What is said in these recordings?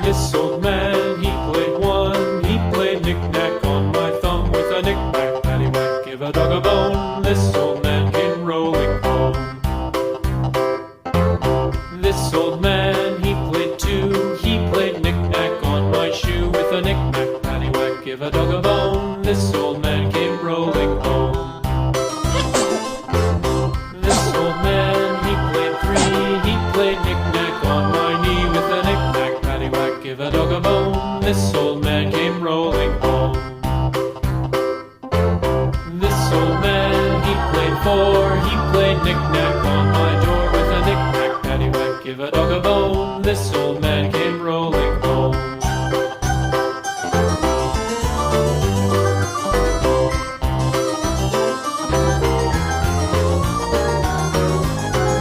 This old man, he played one. He played knick-knack on my thumb with a knick-knack, paddywhack, give a dog a bone. This old man came rolling home. This old man, he played two. He played knick-knack on my shoe with a knick-knack, paddywhack, give a dog a bone. This old man came rolling home. This old man, he played three. He played knick-knack on my knee with a knick-knack, paddywhack, give a dog a bone. This old man came rolling home. This old man, he played four. He played knick-knack on my door with a knick-knack, paddywhack, give a dog a bone. This old man came rolling home.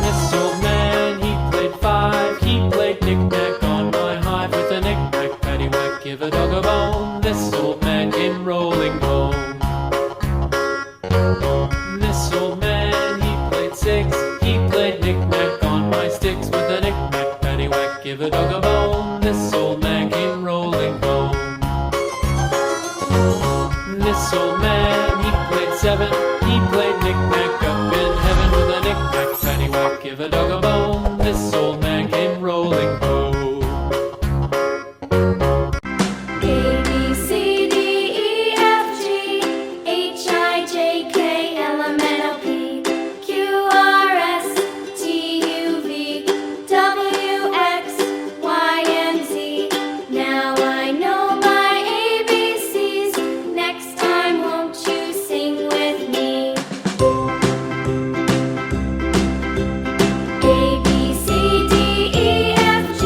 This old man, he played five. He played knick-knack on my hive with a knick-knack, paddywhack, give a dog a bone. This old man came rolling home. This old man, he played six. He played knick-knack on my sticks with a knick-knack, paddywhack, give a dog a bone. This old man came rolling home. This old man, he played seven. He played knick-knack up in heaven with a knick-knack, paddywhack, give a dog a bone. This old man came rolling home. A, B, C, D, E, F, G, H, I, J, K, L, M, N, O, P, Q, R, S, T, U, V, W, X, Y, and Z. Now I know my ABCs. Next time, won't you sing with me? A, B, C, D, E, F, G,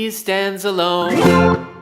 he stands alone.